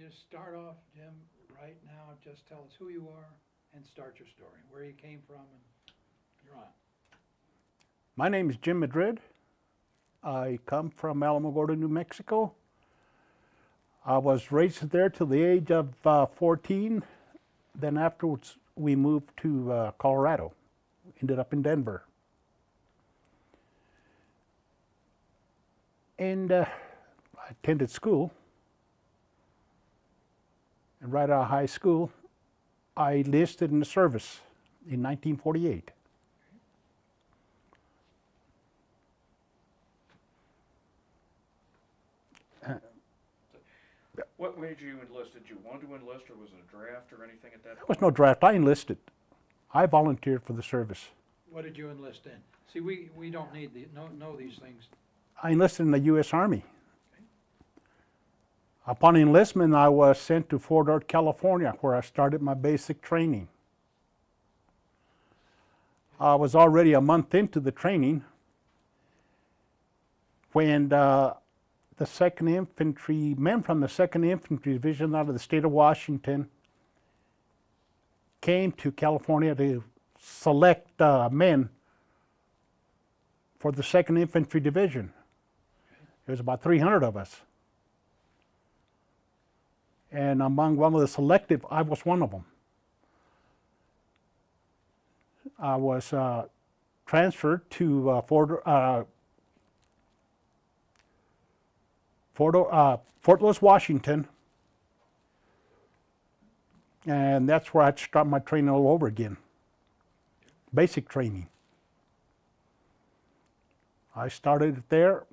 just start off, Jim, right now? Just tell us who you are and start your story, where you came from, and you're on. My name is Jim Madrid. I come from Alamogordo, New Mexico. I was raised there till the age of 14. Then afterwards, we moved to Colorado. Ended up in Denver. And I attended school. And right out of high school, I enlisted in the service in 1948. What made you enlist? Did you want to enlist, or was it a draft or anything at that There point? was no draft. I enlisted. I volunteered for the service. What did you enlist in? See, we don't need know these things. I enlisted in the U.S. Army. Upon enlistment, I was sent to Fort Worth, California, where I started my basic training. I was already a month into the training when the 2nd Infantry, men from the 2nd Infantry Division out of the state of Washington came to California to select men for the 2nd Infantry Division. There was about 300 of us. And among one of the selective, I was one of them. I was transferred to Fort Lewis, Washington, and that's where I'd start my training all over again. Basic training. I started it there,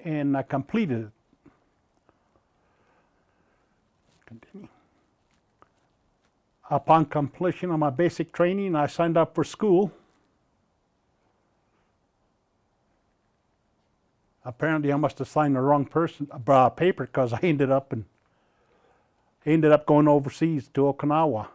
and I completed it. Continue. Upon completion of my basic training, I signed up for school. Apparently, I must have signed the wrong paper because I ended up going overseas to Okinawa.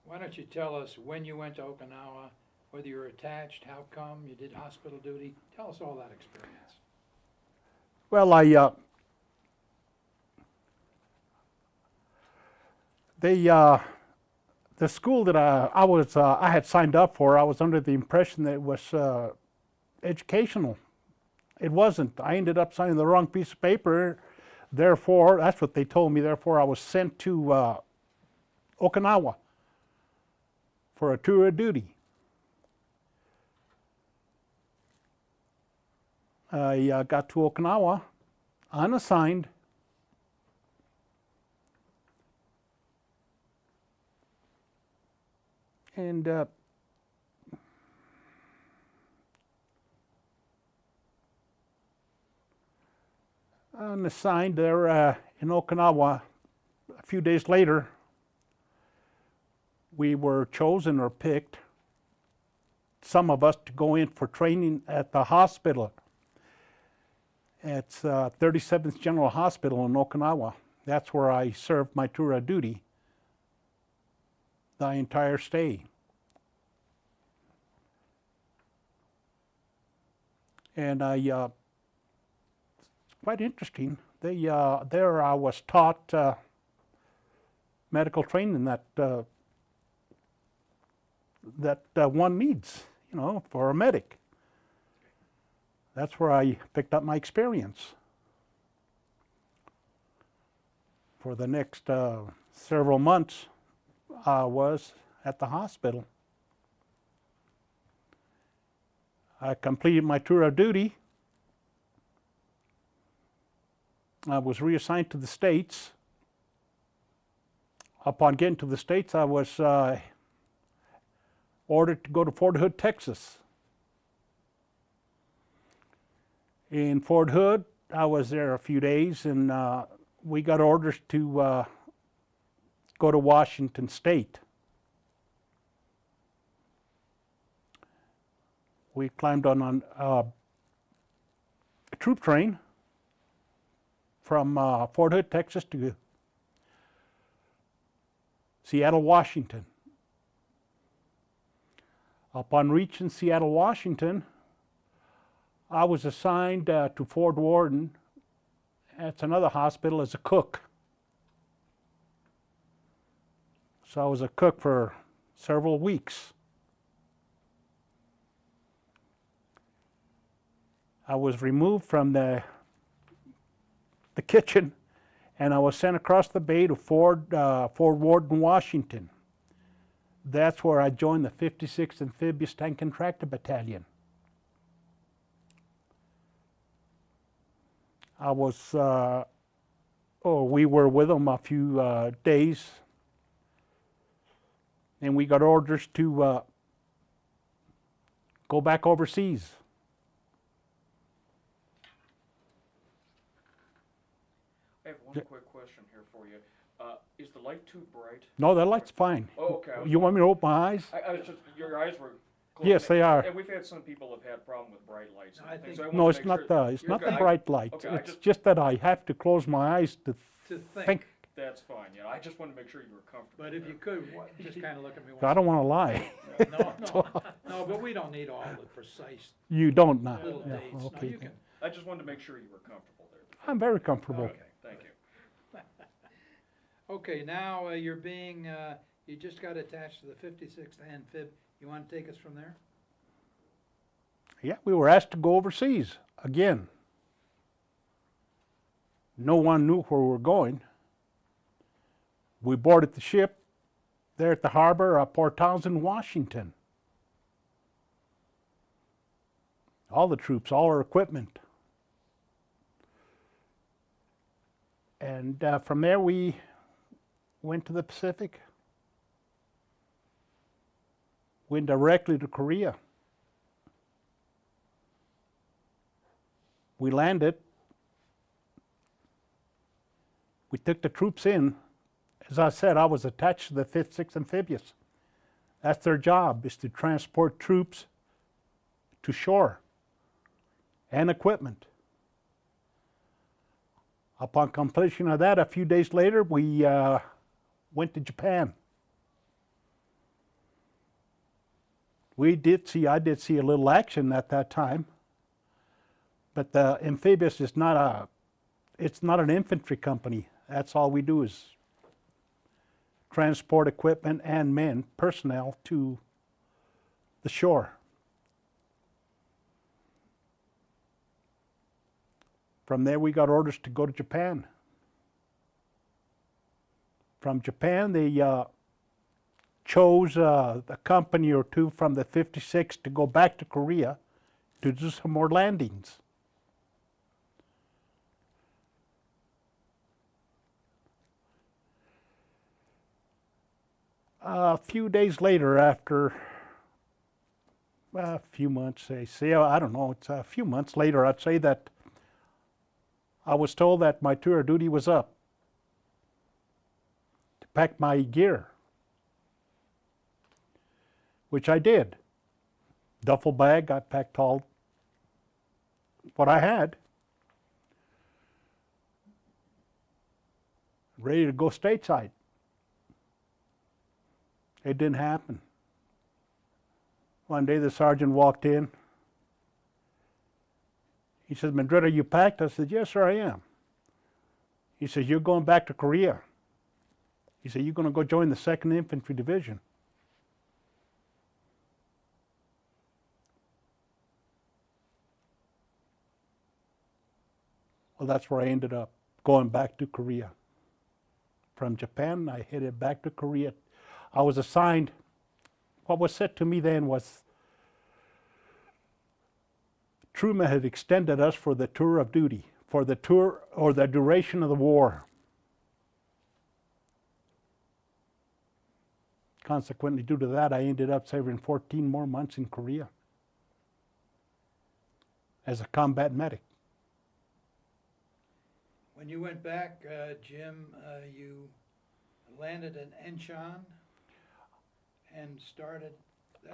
Why don't you tell us when you went to Okinawa, whether you were attached, how come, you did hospital duty? Tell us all that experience. Well, the school that I had signed up for, I was under the impression that it was educational. It wasn't. I ended up signing the wrong piece of paper. Therefore, that's what they told me. Therefore, I was sent to Okinawa for a tour of duty. I got to Okinawa unassigned. And unassigned there in Okinawa. A few days later, we were chosen or picked, some of us, to go in for training at the hospital. It's 37th General Hospital in Okinawa. That's where I served my tour of duty the entire stay. And it's quite interesting. There I was taught medical training that one needs, for a medic. That's where I picked up my experience. For the next several months, I was at the hospital. I completed my tour of duty. I was reassigned to the States. Upon getting to the States, I was ordered to go to Fort Hood, Texas. In Fort Hood, I was there a few days, and we got orders to go to Washington State. We climbed on a troop train from Fort Hood, Texas to Seattle, Washington. Upon reaching Seattle, Washington, I was assigned to Fort Worden. That's another hospital as a cook. So I was a cook for several weeks. I was removed from the kitchen, and I was sent across the bay to Fort Worden, Washington. That's where I joined the 56th Amphibious Tank and Tractor Battalion. I was, we were with them a few days, and we got orders to go back overseas. I have one quick question here for you. Is the light too bright? No, the light's fine. Oh, okay. You want me to open my eyes? I was just, your eyes were closed. Yes, they are. And we've had some people have had problem with bright lights and I things. think- So I wanted No, to it's make not sure the it's you're not the good. bright light. Okay, I It's just- just that I have to close my eyes to To think, think. That's fine, yeah. I just wanted to make sure you were comfortable. but if you could, just kind of look at me. I don't want to lie. No, but we don't need all the precise You don't now. little Yeah, dates. No, okay. you can, I just wanted to make sure you were comfortable there. I'm very comfortable. Okay, thank you. okay, now you're being, you just got attached to the 56th Amphib. You want to take us from there? Yeah, we were asked to go overseas again. No one knew where we were going. We boarded the ship there at the harbor of Port Townsend, Washington. All the troops, all our equipment. And from there we went to the Pacific. Went directly to Korea. We landed. We took the troops in. As I said, I was attached to the 5th, 6th Amphibious. That's their job, is to transport troops to shore and equipment. Upon completion of that, a few days later, we went to Japan. I did see a little action at that time, but the Amphibious is it's not an infantry company. That's all we do is transport equipment and men, personnel, to the shore. From there, we got orders to go to Japan. From Japan, they chose a company or two from the 56th to go back to Korea to do some more landings. A few days later, after a few months, I don't know, it's a few months later, I'd say that I was told that my tour of duty was up to pack my gear, which I did. Duffel bag, I packed all what I had, ready to go stateside. It didn't happen. One day the sergeant walked in. He said, "Madrid, are you packed?" I said, "Yes, sir, I am." He said, "You're going back to Korea." He said, "You're going to go join the 2nd Infantry Division." Well, that's where I ended up, going back to Korea. From Japan, I headed back to Korea. I was assigned, what was said to me then was, Truman had extended us for the tour of duty, for the tour or the duration of the war. Consequently, due to that, I ended up serving 14 more months in Korea as a combat medic. When you went back, Jim, you landed in Incheon and started.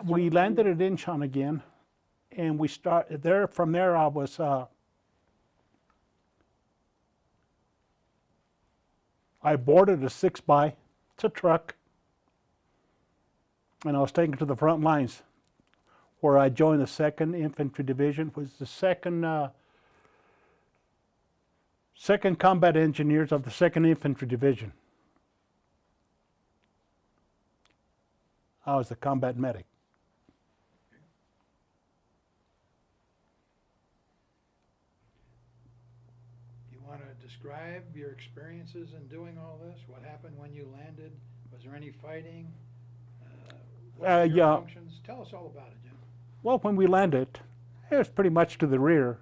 We landed at Incheon again, and we started there. From there, I was I boarded a 6x. It's a truck, and I was taken to the front lines. where I joined the 2nd Infantry Division, was the second combat engineers of the 2nd Infantry Division. I was the combat medic. You want to describe your experiences in doing all this? What happened when you landed? Was there any fighting? What were your Yeah. functions? Tell us all about it, Jim. Well, when we landed, it was pretty much to the rear.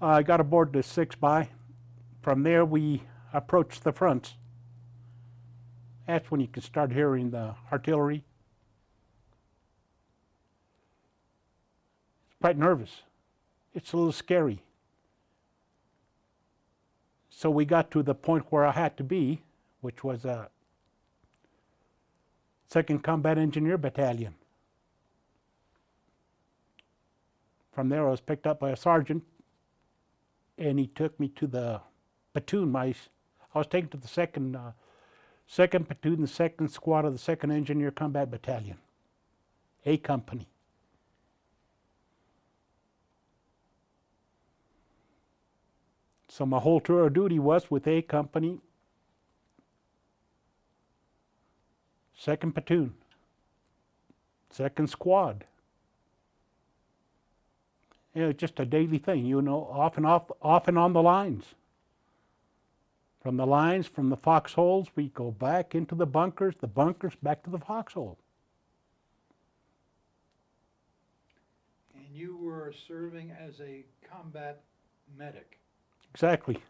I got aboard the 6x. From there, we approached the fronts. That's when you can start hearing the artillery. It's quite nervous. It's a little scary. So we got to the point where I had to be, which was a 2nd Combat Engineer Battalion. From there, I was picked up by a sergeant, and he took me to the platoon. I was taken to the second platoon, the 2nd squad of the 2nd Engineer Combat Battalion, A Company. So my whole tour of duty was with A Company, 2nd platoon, 2nd squad. It was just a daily thing, you know, off and on the lines. From the lines, from the foxholes, we go back into the bunkers back to the foxhole. And you were serving as a combat medic. Exactly.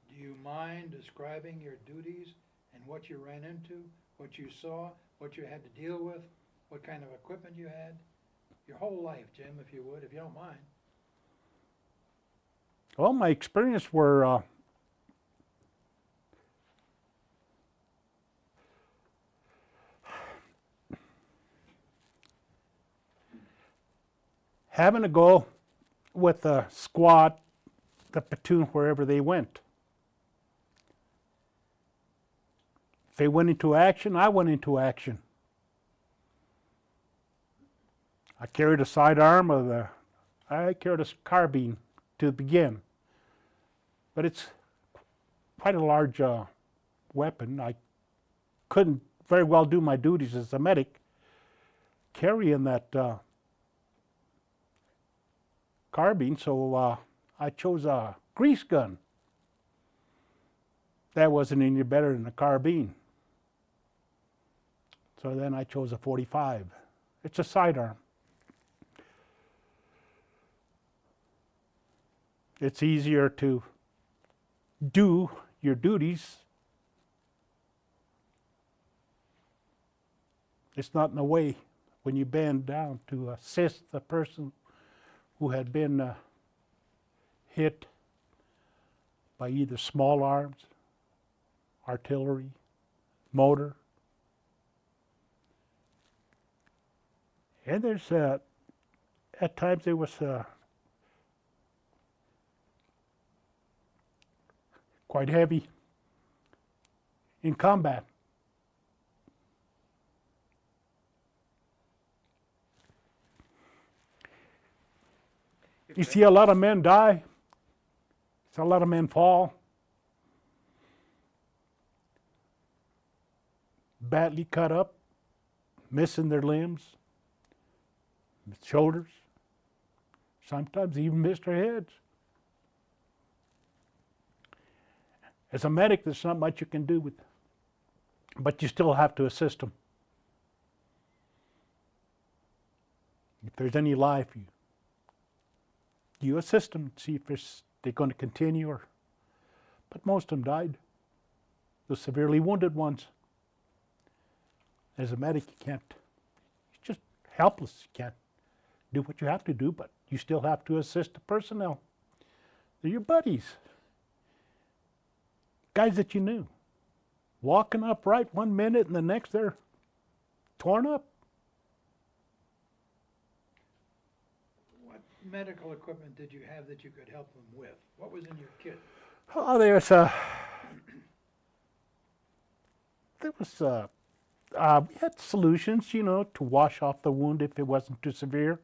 Do you mind describing your duties and what you ran into, what you saw, what you had to deal with, what kind of equipment you had? Your whole life, Jim, if you would, if you don't mind. Well, my experience were having to go with the squad, the platoon, wherever they went. If they went into action, I went into action. I carried a sidearm I carried a carbine to begin. But it's quite a large weapon. I couldn't very well do my duties as a medic carrying that carbine, so I chose a grease gun. That wasn't any better than a carbine. So then I chose a .45. It's a sidearm. It's easier to do your duties. It's not in the way when you bend down to assist the person who had been hit by either small arms, artillery, motor. And there's, at times there was quite heavy in combat. You see a lot of men die. See a lot of men fall. Badly cut up, missing their limbs, shoulders. Sometimes even missed their heads. As a medic, there's not much you can do with, but you still have to assist them. If there's any life, you assist them, see if they're going to continue, but most of them died. The severely wounded ones. As a medic, you're just helpless. You can't do what you have to do, but you still have to assist the personnel. They're your buddies. Guys that you knew. Walking upright one minute and the next they're torn up. What medical equipment did you have that you could help them with? What was in your kit? Oh, there was We had solutions, to wash off the wound if it wasn't too severe.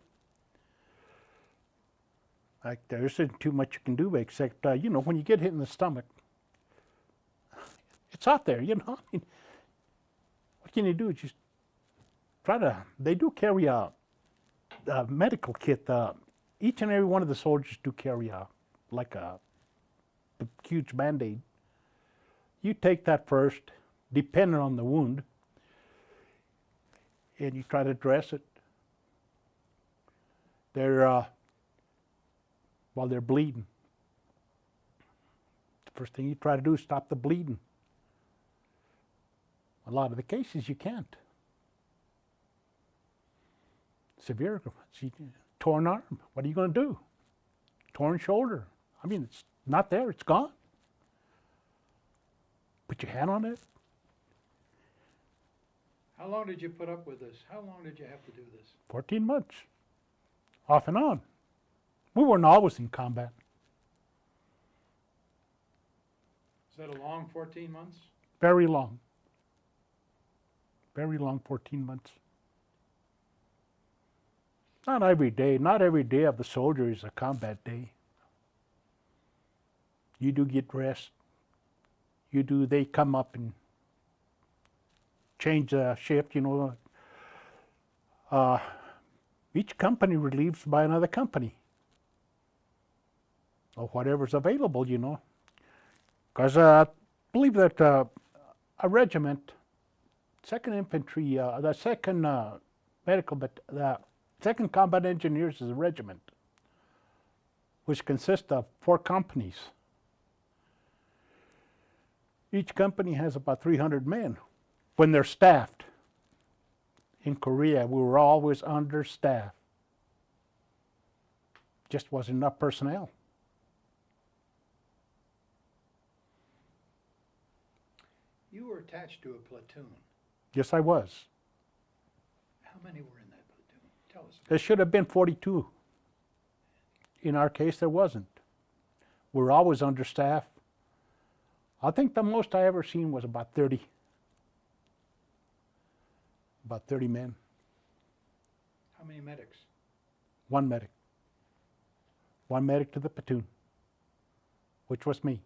Like there isn't too much you can do except, when you get hit in the stomach, it's out there, I mean, what can you do? Just they do carry a medical kit. Each and every one of the soldiers do carry a huge Band-Aid. You take that first, depending on the wound, and you try to dress it. While they're bleeding. The first thing you try to do is stop the bleeding. A lot of the cases you can't. Severe, torn arm, what are you going to do? Torn shoulder. I mean, it's not there, it's gone. Put your hand on it. How long did you put up with this? How long did you have to do this? 14 months, off and on. We weren't always in combat. Is that a long 14 months? Very long. Very long 14 months. Not every day of the soldier is a combat day. You do get rest. They come up and change the shift, each company relieves by another company. Or whatever's available, Because I believe that a regiment, 2nd Infantry, the 2nd Medical, but the 2nd Combat Engineers is a regiment, which consists of 4 companies. Each company has about 300 men when they're staffed. In Korea, we were always understaffed. Just wasn't enough personnel. You were attached to a platoon. Yes, I was. How many were in that platoon? Tell us. There should have been 42. In our case, there wasn't. We were always understaffed. I think the most I ever seen was about 30. About 30 men. How many medics? 1 medic. 1 medic to the platoon, which was me.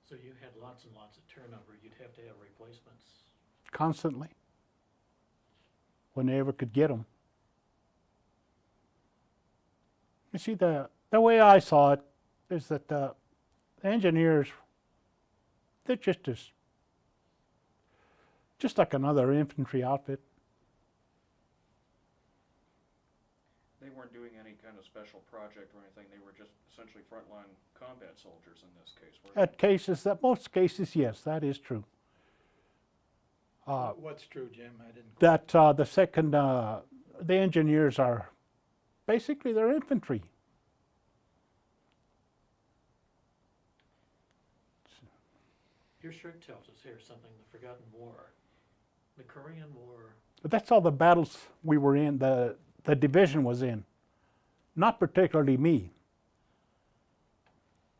So you had lots and lots of turnover. You'd have to have replacements. Constantly. When they ever could get them. You see, the way I saw it is that the engineers, they're just like another infantry outfit. They weren't doing any kind of special project or anything, they were just essentially frontline combat soldiers in this case, weren't they? Most cases, yes, that is true. What's true, Jim? I didn't. That the second, the engineers are basically they're infantry. Your shirt tells us here something, the Forgotten War, the Korean War. But that's all the battles we were in, the division was in. Not particularly me.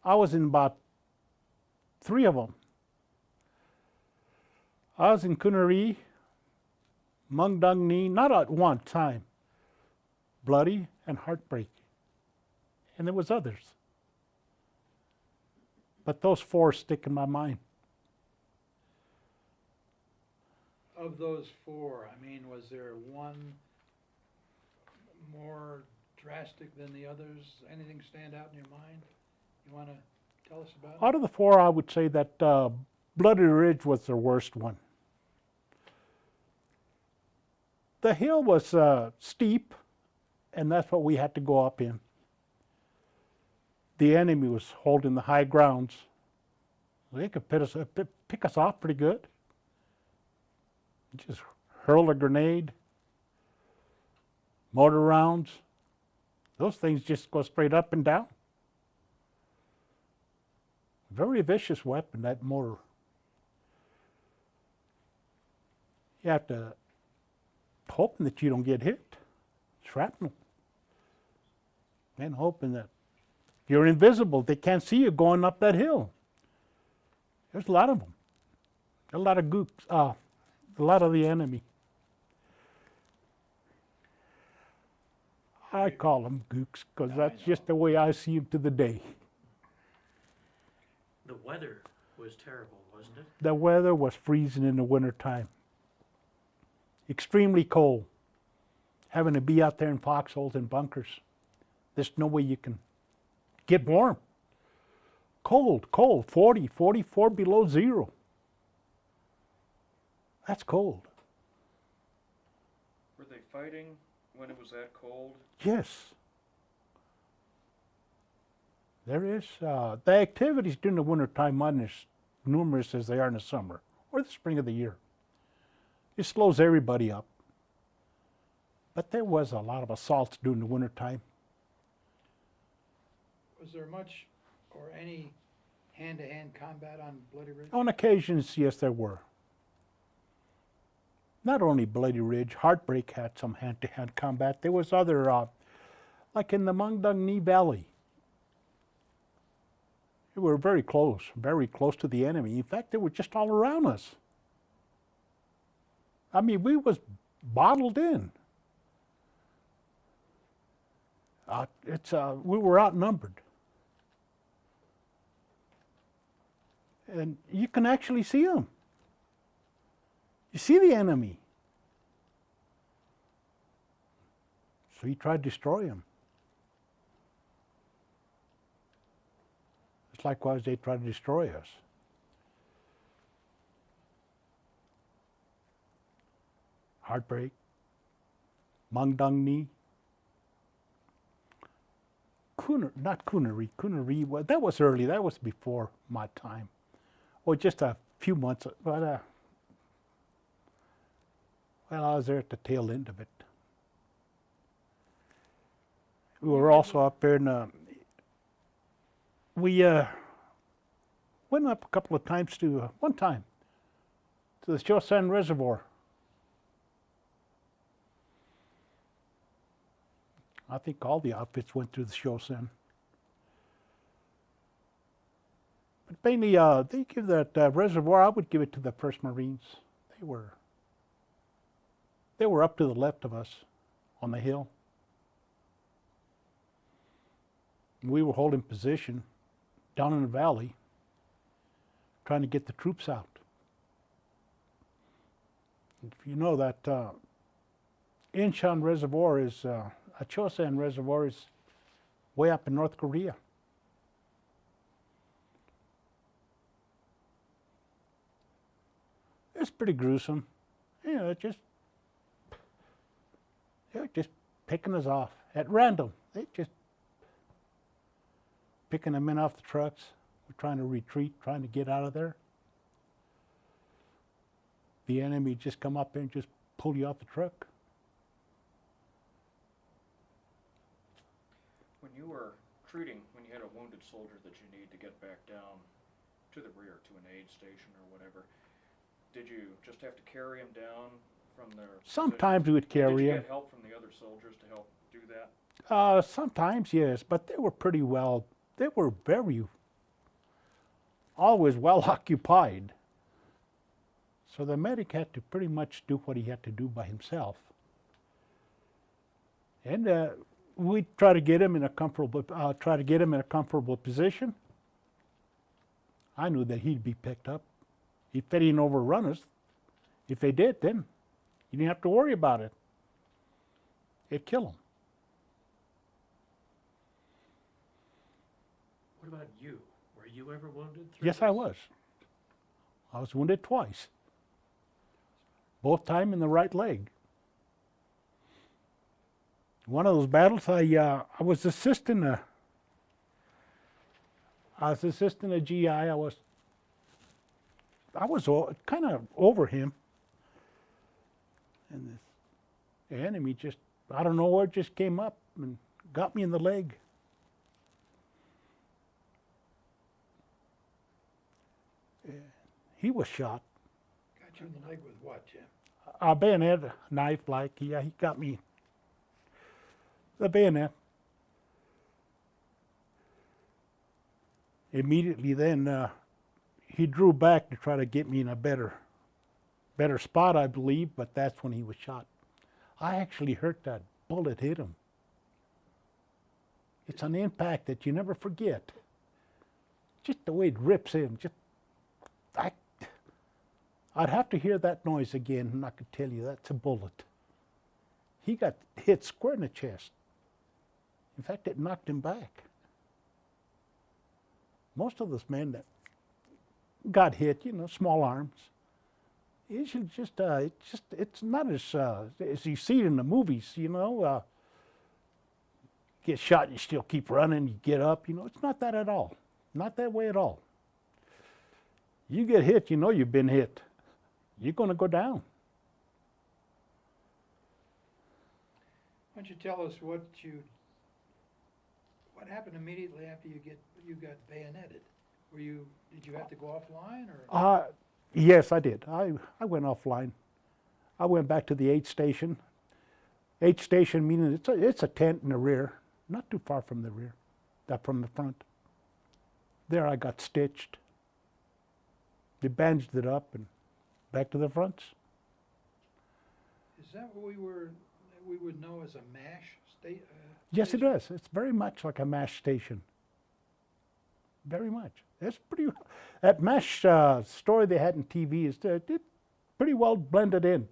I was in about 3 of them. I was in Kunari, Mungdung Ni, not at one time. Bloody and Heartbreak. And there was others. But those 4 stick in my mind. Of those 4, I mean, was there one more drastic than the others? Anything stand out in your mind? You want to tell us about it? Out of the 4, I would say that Bloody Ridge was the worst one. The hill was steep, and that's what we had to go up in. The enemy was holding the high grounds. They could pick us off pretty good. Just hurl a grenade, mortar rounds. Those things just go straight up and down. Very vicious weapon, that mortar. You have to hoping that you don't get hit. Shrapnel. And hoping that you're invisible. They can't see you going up that hill. There's a lot of them. A lot of gooks, a lot of the enemy. I call them gooks because I that's just know. the way I see them to the day. The weather was terrible, wasn't it? The weather was freezing in the wintertime. Extremely cold. Having to be out there in foxholes and bunkers. There's no way you can get warm. Cold, 40, 44 below zero. That's cold. Were they fighting when it was that cold? Yes. There is, the activities during the wintertime aren't as numerous as they are in the summer or the spring of the year. It slows everybody up. But there was a lot of assaults during the wintertime. Was there much or any hand-to-hand combat on Bloody Ridge? On occasions, yes, there were. Not only Bloody Ridge, Heartbreak had some hand-to-hand combat. There was other, like in the Mungdungni Valley. We were very close to the enemy. In fact, they were just all around us. I mean, we was bottled in. We were outnumbered. And you can actually see them. You see the enemy. So you tried to destroy him. It's likewise they tried to destroy us. Heartbreak, Mungdungni, not Coonery, well, that was early, that was before my time. Or just a few months, but well, I was there at the tail end of it. We were also up there in, we went up a couple of times to, one time, to the Chosin Reservoir. I think all the outfits went through the Chosin. But mainly, they give that reservoir, I would give it to the 1st Marines. They were up to the left of us on the hill. We were holding position down in the valley, trying to get the troops out. If you know that Incheon Reservoir is, Chosin Reservoir is way up in North Korea. It's pretty gruesome. You know, they're just picking us off at random. They just picking the men off the trucks. We're trying to retreat, trying to get out of there. The enemy just come up there and just pull you off the truck. When you were treating, when you had a wounded soldier that you need to get back down to the rear, to an aid station or whatever, did you just have to carry him down from their Sometimes we would carry Did you him. get help from the other soldiers to help do that? Sometimes, yes, but they were pretty well, they were always well occupied. So the medic had to pretty much do what he had to do by himself. And we'd try to get him in a comfortable, position. I knew that he'd be picked up. If they didn't overrun us, if they did, then you didn't have to worry about it. It'd kill him. What about you? Were you ever wounded through Yes, I this? was. I was wounded twice. Both time in the right leg. One of those battles, I was assisting a GI. I was kind of over him, and the enemy just out of nowhere just came up and got me in the leg. He was shot. Got you in the leg with what, Jim? A bayonet, knife, like, yeah, he got me. The bayonet. Immediately then, he drew back to try to get me in a better spot, I believe, but that's when he was shot. I actually heard that bullet hit him. It's an impact that you never forget. Just the way it rips in, I'd have to hear that noise again, and I could tell you that's a bullet. He got hit square in the chest. In fact, it knocked him back. Most of those men that got hit, small arms, it's not as you see it in the movies, get shot, you still keep running, you get up, it's not that at all. Not that way at all. You get hit, you've been hit. You're going to go down. Why don't you tell us what happened immediately after you got bayoneted? Did you have to go offline or? Yes, I did. I went offline. I went back to the aid station. Aid station meaning it's a tent in the rear, not too far from the rear, from the front. There I got stitched. They bandaged it up and back to the fronts. Is that what we would know as a MASH state? Yes, it is. It's very much like a MASH station. Very much. It's pretty. That MASH story they had in TV is it pretty well blended in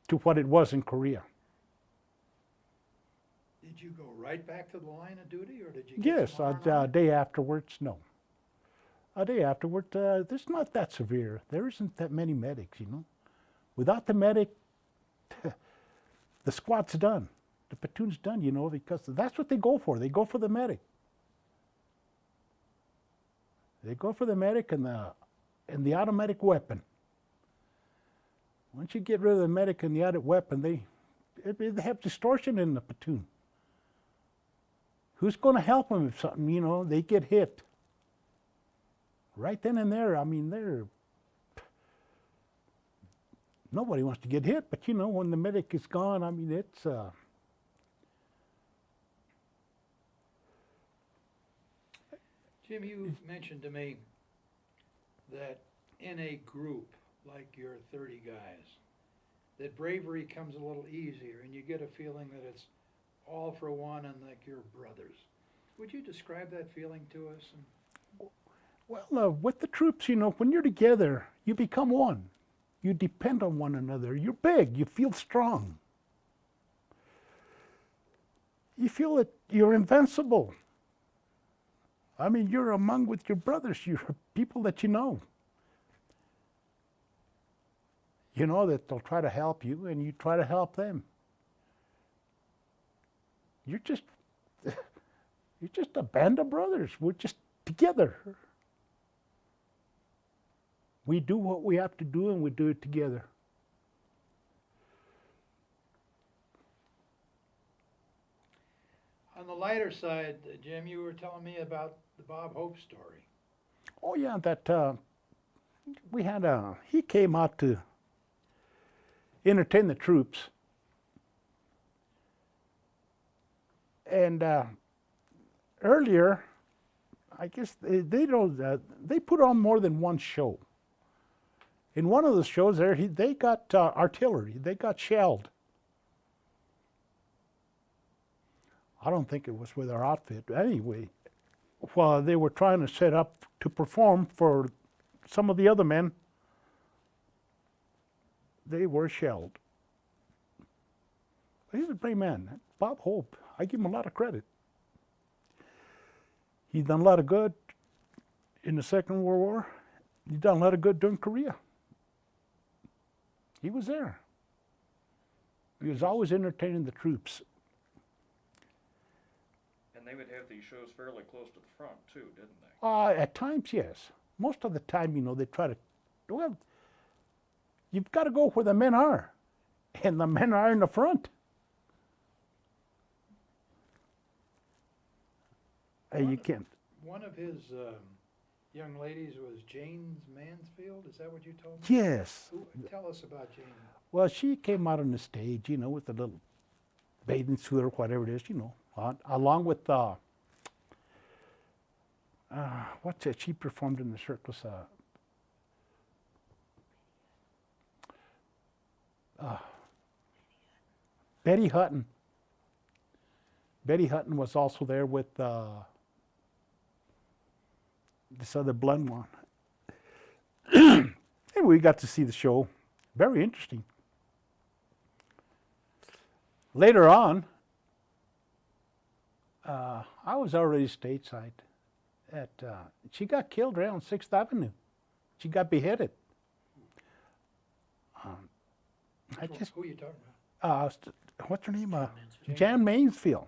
to what it was in Korea. Did you go right back to the line of duty, or did you? Yes, some a R&R? day afterwards. No. A day afterward, it's not that severe. There isn't that many medics, Without the medic, the squad's done. The platoon's done, because that's what they go for. They go for the medic. They go for the medic and the automatic weapon. Once you get rid of the medic and the automatic weapon, they have distortion in the platoon. Who's going to help them if something, they get hit? Right then and there, nobody wants to get hit, but when the medic is gone, it's Jim, you mentioned to me that in a group like your 30 guys, that bravery comes a little easier, and you get a feeling that it's all for one and like you're brothers. Would you describe that feeling to us? Well, with the troops, when you're together, you become one. You depend on one another. You're big. You feel strong. You feel that you're invincible. You're among with your brothers. You're people that you know. You know that they'll try to help you, and you try to help them. You're just a band of brothers. We're just together. We do what we have to do, and we do it together. On the lighter side, Jim, you were telling me about the Bob Hope story. Oh yeah, that we had he came out to entertain the troops, and earlier, I guess they put on more than one show. In one of the shows there, they got artillery. They got shelled. I don't think it was with our outfit. Anyway, while they were trying to set up to perform for some of the other men, they were shelled. He's a brave man. Bob Hope, I give him a lot of credit. He's done a lot of good in the Second World War. He's done a lot of good during Korea. He was there. He was always entertaining the troops. And they would have these shows fairly close to the front too, didn't they? At times, yes. Most of the time, they try to, you've got to go where the men are. And the men are in the front. You can't. One of his young ladies was Jane Mansfield. Is that what you told me? Yes. Tell us about Jane. Well, she came out on the stage, with a little bathing suit or whatever it is, along with What's that? She performed in the circus. Betty Hutton. Betty Hutton was also there with this other blonde one. And we got to see the show. Very interesting. Later on, I was already stateside. She got killed right on 6th Avenue. She got beheaded. Who are you talking about? What's her name? Mansfield. Jan Mansfield.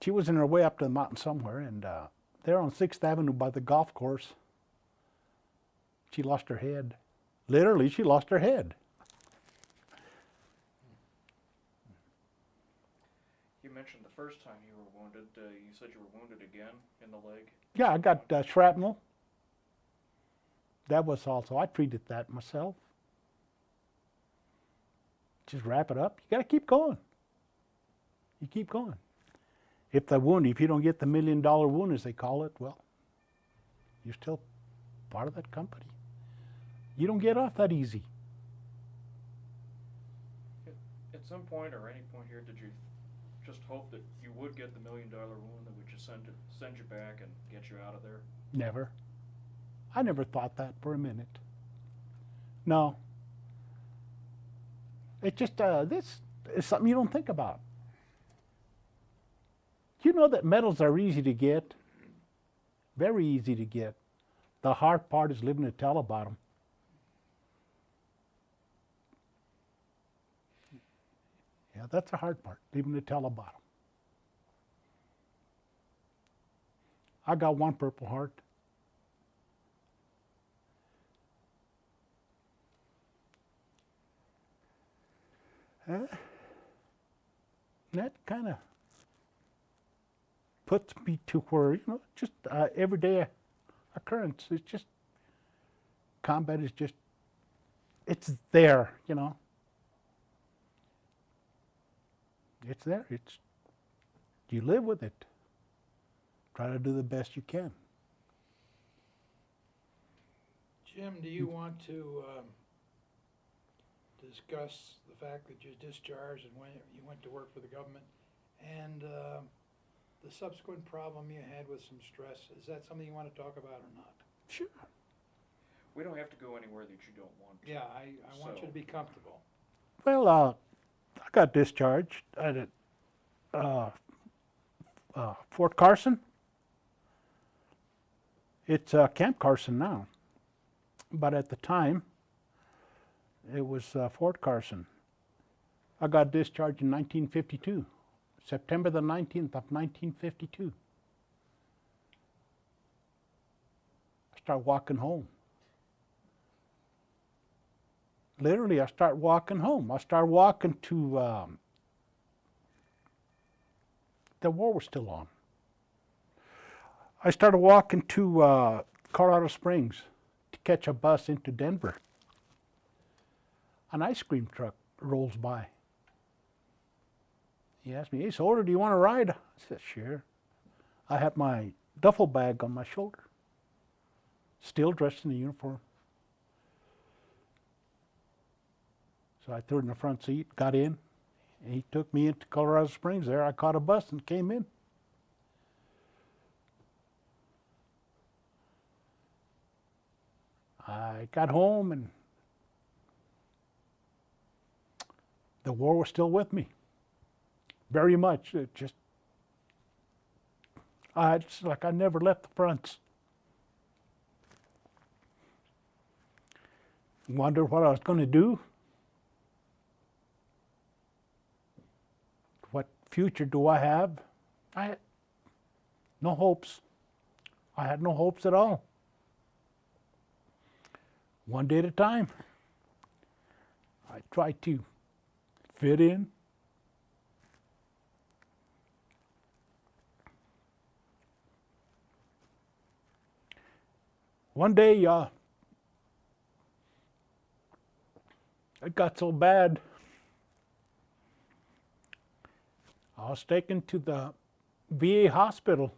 She was in her way up to the mountain somewhere, and there on 6th Avenue by the golf course, she lost her head. Literally, she lost her head. You mentioned the first time you were wounded. You said you were wounded again in the leg. Yeah, I got shrapnel. That was also, I treated that myself. Just wrap it up. You got to keep going. You keep going. If you don't get the $1 million wound, as they call it, well, you're still part of that company. You don't get off that easy. At some point or any point here, did you just hope that you would get the $1 million wound that would just send you back and get you out of there? Never. I never thought that for a minute. No. It's just, this is something you don't think about. You know that medals are easy to get. Very easy to get. The hard part is living to tell about them. Yeah, that's the hard part, living to tell about them. I got one Purple Heart. That kind of puts me to where, just everyday occurrence. It's just, combat is just, it's there, It's there. You live with it. Try to do the best you can. Jim, do you want to discuss the fact that you discharged and when you went to work for the government and the subsequent problem you had with some stress? Is that something you want to talk about or not? Sure. We don't have to go anywhere that you don't want to. Yeah, I want you to be comfortable. Well, I got discharged at Fort Carson. It's Camp Carson now, but at the time, it was Fort Carson. I got discharged in 1952, September the 19th of 1952. I started walking home. Literally, I started walking home. I started walking to, the war was still on. I started walking to Colorado Springs to catch a bus into Denver. An ice cream truck rolls by. He asked me, "Hey, soldier, do you want to ride?" I said, "Sure." I had my duffel bag on my shoulder, still dressed in the uniform. So I threw it in the front seat, got in, and he took me into Colorado Springs there. I caught a bus and came in. I got home and the war was still with me. Very much. It's like I never left the fronts. Wondered what I was going to do. What future do I have? I had no hopes. I had no hopes at all. One day at a time. I tried to fit in. One day, it got so bad, I was taken to the VA hospital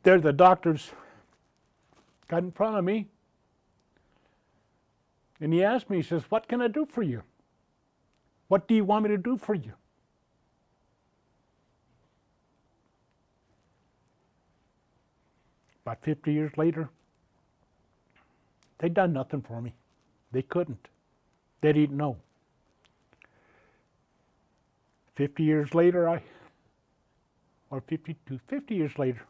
there the doctors got in front of me, and he asked me, he says, "What can I do for you? What do you want me to do for you?" About 50 years later, they'd done nothing for me. They couldn't. They didn't know. 50 years later, or 50 years later,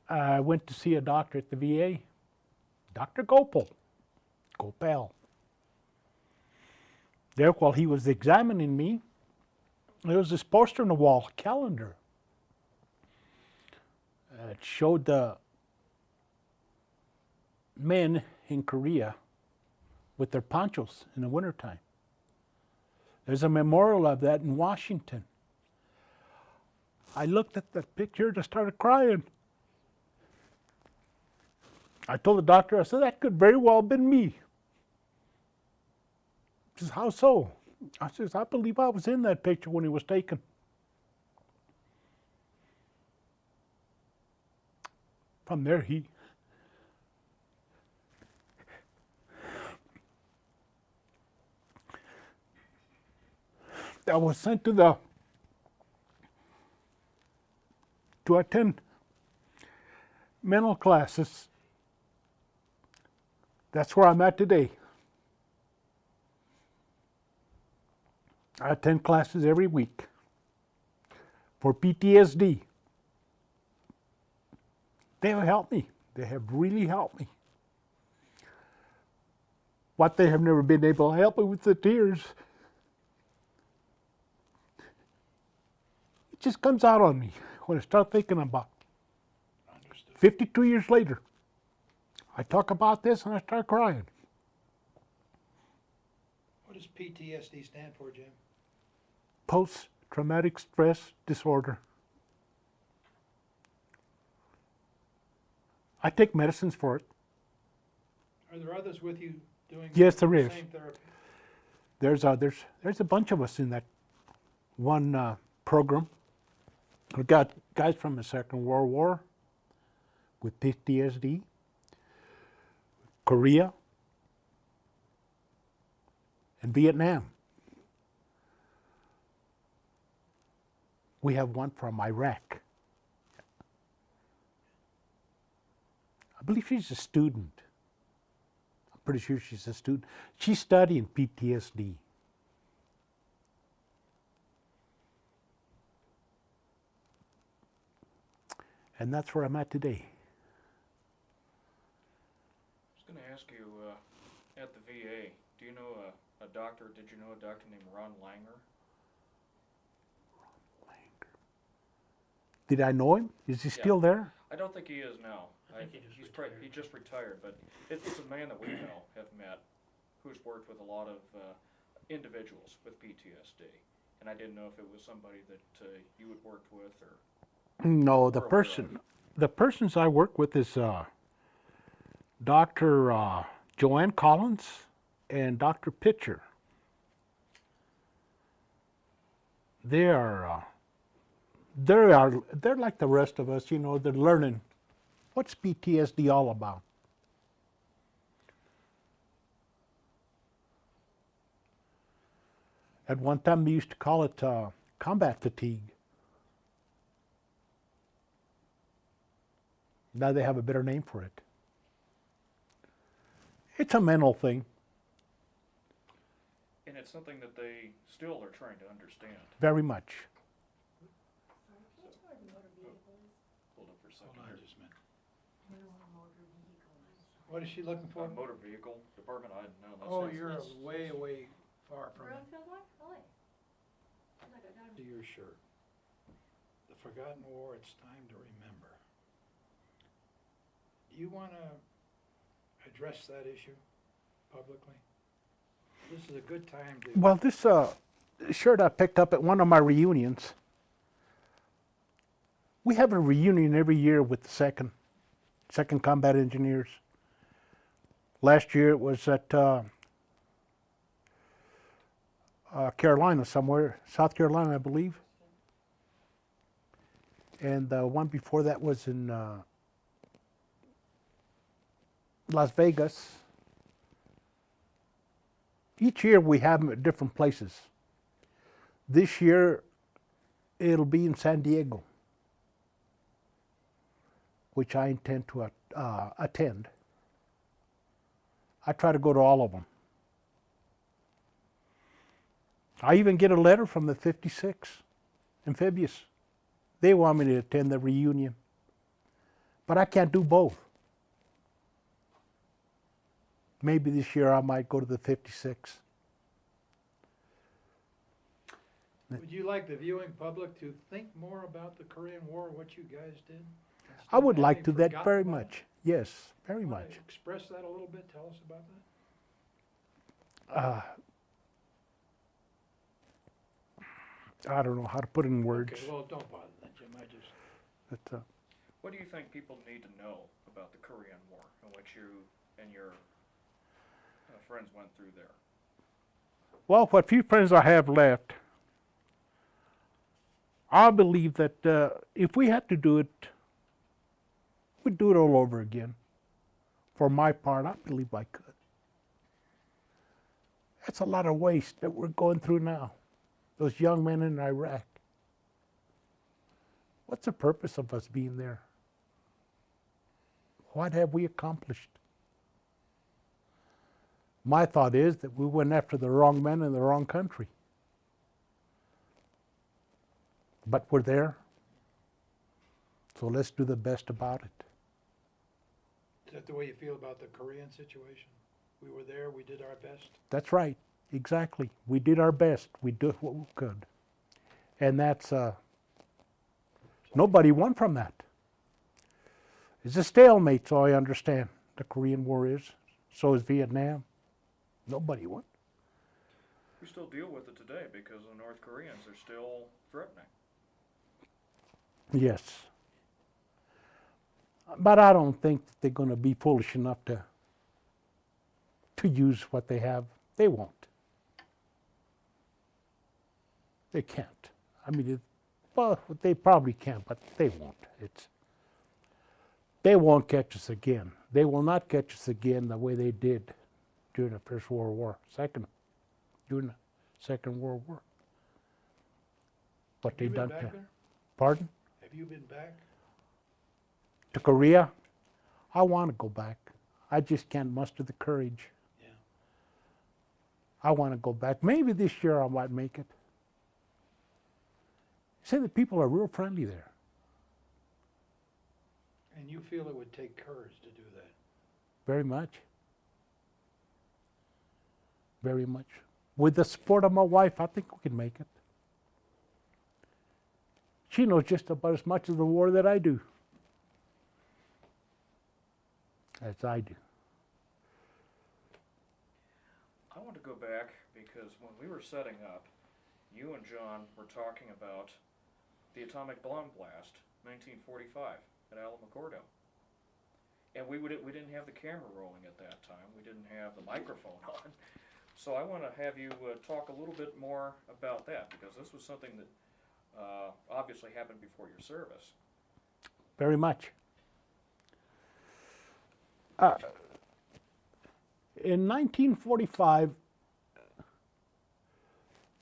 I went to see a doctor at the VA, Dr. Gopal. There, while he was examining me, there was this poster on the wall, a calendar. It showed the men in Korea with their ponchos in the wintertime. There's a memorial of that in Washington. I looked at that picture and I started crying. I told the doctor, I said, that could very well have been me. He says, how so? I says, I believe I was in that picture when it was taken. From there, I was sent to attend mental classes. That's where I'm at today. I attend classes every week for PTSD. They have helped me. They have really helped me. What they have never been able to help me with the tears. It just comes out on me when I start thinking about it. Understood. 52 years later, I talk about this and I start crying. What does PTSD stand for, Jim? Post-traumatic stress disorder. I take medicines for it. Are there others with you doing Yes, the there is. same therapy? There's a bunch of us in that one program. We got guys from the Second World War with PTSD, Korea, and Vietnam. We have one from Iraq. I believe she's a student. I'm pretty sure she's a student. She's studying PTSD. And that's where I'm at today. I was going to ask you, at the VA, do you know a doctor, did you know a doctor named Ron Langer? Did I know him? Is he still there? I don't think he is now. I think he just retired. He just retired, but it's a man that we know, have met, who's worked with a lot of individuals with PTSD. And I didn't know if it was somebody that you had worked with or... No, the Or aware of. persons I work with is Dr. Joanne Collins and Dr. Pitcher. They're like the rest of us, you know, they're learning what's PTSD all about. At one time, they used to call it combat fatigue. Now they have a better name for it. It's a mental thing, And it's something that they still are trying to understand. very much. Hold on for a second Hold on here. just a minute. What is she looking for? Motor vehicle department, I don't know. Oh, That's- you're way far from it. To your shirt. The Forgotten War, it's time to remember. Do you want to address that issue publicly? This is a good time to... Well, this shirt I picked up at one of my reunions. We have a reunion every year with the second Combat Engineers. Last year it was at Carolina somewhere, South Carolina, I believe. and the one before that was in Las Vegas. Each year we have them at different places. This year it'll be in San Diego, which I intend to attend. I try to go to all of them. I even get a letter from the 56 amphibious. They want me to attend the reunion, but I can't do both. Maybe this year I might go to the 56. Would you like the viewing public to think more about the Korean War, what you guys did? I would instead of like to having that forgotten very about it? much. Yes, very Wanna much. Express that a little bit, tell us about that. I don't know how to put it in words. Okay, well, don't bother that, Jim, I just, But, What do you think people need to know about the Korean War and what you and your friends went through there? well, what few friends I have left, I believe that if we had to do it, we'd do it all over again. For my part, I believe I could. That's a lot of waste that we're going through now. Those young men in Iraq. What's the purpose of us being there? What have we accomplished? My thought is that we went after the wrong men in the wrong country. But we're there, so let's do the best about it. is that the way you feel about the Korean situation? We were there, we did our best. That's right, exactly. We did our best. We did what we could. And that's, nobody won from that. It's a stalemate, so I understand. The Korean War is. So is Vietnam. Nobody won. We still deal with it today because the North Koreans are still threatening. Yes. But I don't think that they're going to be foolish enough to use what they have. They won't. They can't. I mean, well, they probably can, but they won't. They won't catch us again. They will not catch us again the way they did during the First World War, during the Second World War. What Have they you been done back to, there? pardon? Have you been back? To Korea? I want to go back. I just can't muster the courage. Yeah. I want to go back. Maybe this year I might make it. Say the people are real friendly there. And you feel it would take courage to do that? Very much. Very much. With the support of my wife, I think we can make it. She knows just about as much of the war that I do. As I do. I want to go back because when we were setting up, you and John were talking about the atomic bomb blast, 1945, at Alamogordo. And we didn't have the camera rolling at that time. We didn't have the microphone on. So I want to have you talk a little bit more about that because this was something that obviously happened before your service. Very much. In 1945,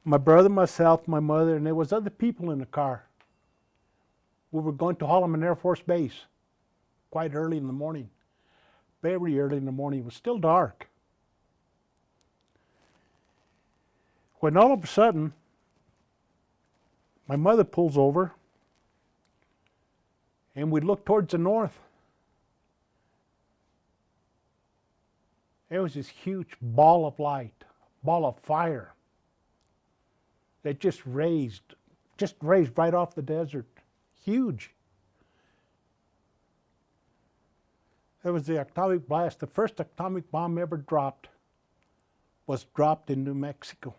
my brother, myself, my mother, and there was other people in the car. We were going to Holloman Air Force Base quite early in the morning. Very early in the morning. It was still dark. When all of a sudden, my mother pulls over and we look towards the north. There was this huge ball of light, ball of fire that just raised right off the desert. Huge. It was the atomic blast. The first atomic bomb ever dropped was dropped in New Mexico.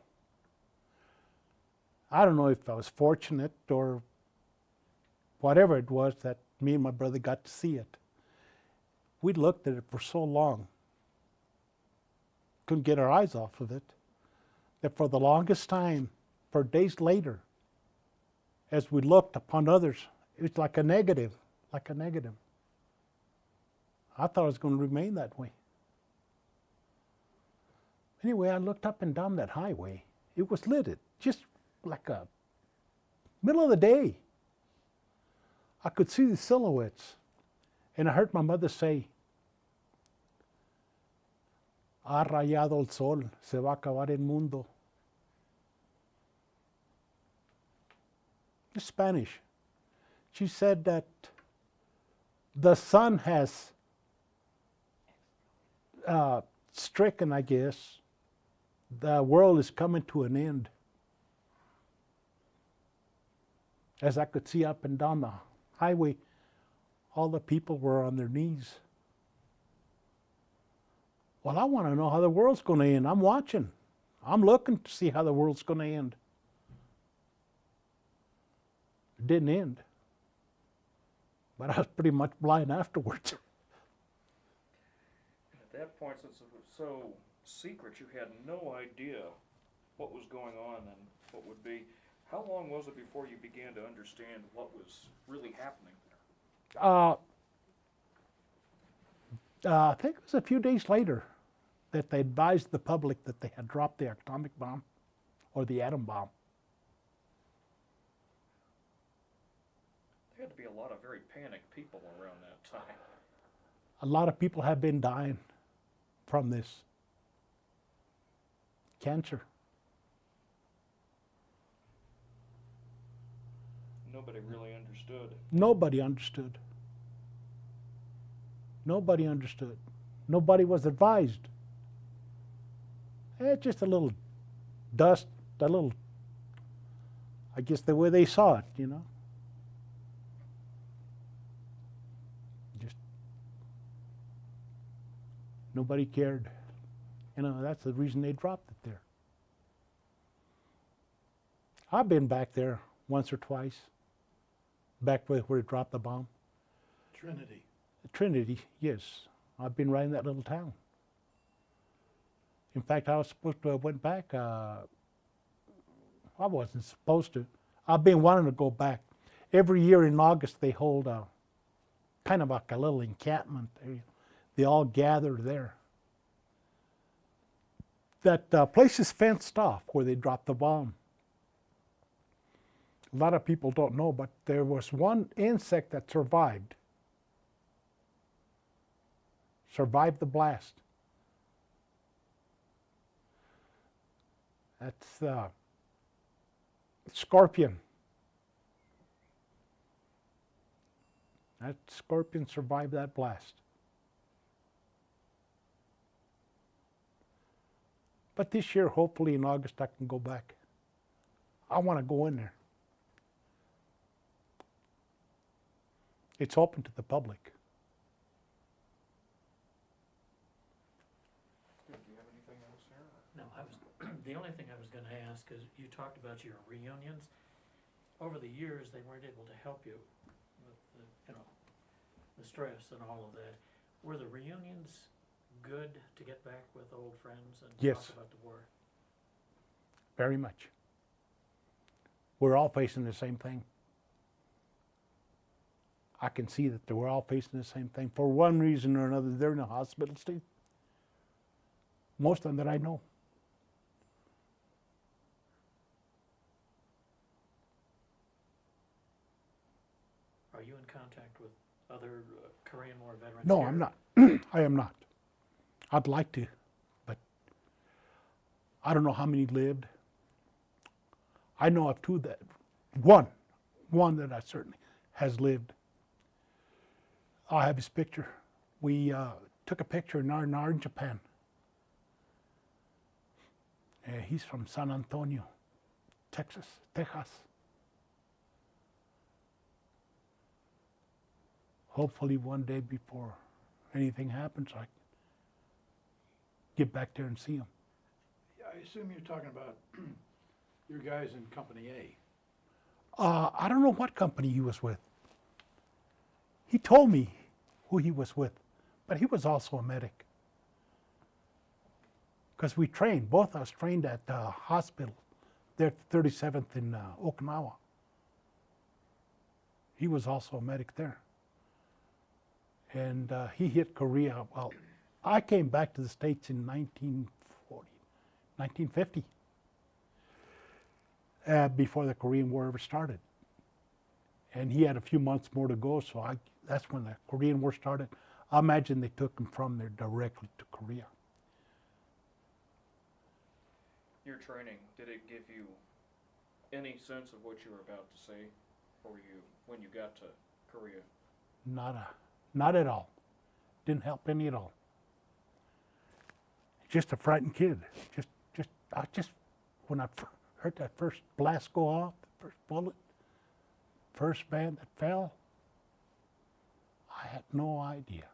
I don't know if I was fortunate or whatever it was that me and my brother got to see it. We looked at it for so long, couldn't get our eyes off of it, that for the longest time, for days later, as we looked upon others It was like a negative, like a negative. I thought it was going to remain that way. Anyway, I looked up and down that highway. It was lit, just like a middle of the day. I could see the silhouettes. And I heard my mother say, "Ha rayado el sol, se va a acabar el mundo." In Spanish. She said that the sun has stricken, I guess. The world is coming to an end. As I could see up and down the highway, all the people were on their knees. Well, I want to know how the world's going to end. I'm watching. I'm looking to see how the world's going to end. It didn't end. But I was pretty much blind afterwards. At that point, since it was so secret, you had no idea what was going on and what would be. How long was it before you began to understand what was really happening there? I think it was a few days later that they advised the public that they had dropped the atomic bomb or the atom bomb. There had to be a lot of very panicked people around that time. A lot of people have been dying from this cancer. Nobody really understood. Nobody understood. Nobody understood. Nobody was advised. Just a little dust, a little, I guess the way they saw it, you know. Just, nobody cared. You know, that's the reason they dropped it there. I've been back there once or twice, back where it dropped the bomb. Trinity. Trinity, yes. I've been right in that little town. In fact, I was supposed to have went back. I wasn't supposed to. I've been wanting to go back. Every year in August, they hold a kind of like a little encampment. They all gather there. That place is fenced off where they dropped the bomb. A lot of people don't know, but there was one insect that survived the blast. That's scorpion. That scorpion survived that blast. But this year, hopefully in August, I can go back. I want to go in there. It's open to the public. Do you have anything else here? No, the only thing I was gonna ask is, you talked about your reunions. Over the years, they weren't able to help you with the stress and all of that. Were the reunions good to get back with old friends and Yes. talk about the war? Very much. We're all facing the same thing. I can see that we're all facing the same thing. For one reason or another, they're in the hospital still. Most of them that I know. Are you in contact with other Korean War veterans? No, here? I'm not. I am not. I'd like to, but I don't know how many lived. I know of two that, one that I certainly has lived. I have his picture. We took a picture in Narnar in Japan. He's from San Antonio, Texas. Hopefully one day before anything happens, I can get back there and see him. I assume you're talking about your guys in Company A. I don't know what company he was with. He told me who he was with, but he was also a medic. Because we trained, both of us trained at the hospital there at the 37th in Okinawa. He was also a medic there. And he hit Korea. Well, I came back to the States in 1950, before the Korean War ever started. And he had a few months more to go, so that's when the Korean War started. I imagine they took him from there directly to Korea. Your training, did it give you any sense of what you were about to say, or when you got to Korea? Not at all. Didn't help any at all. Just a frightened kid. When I heard that first blast go off, the first bullet, first man that fell, I had no idea.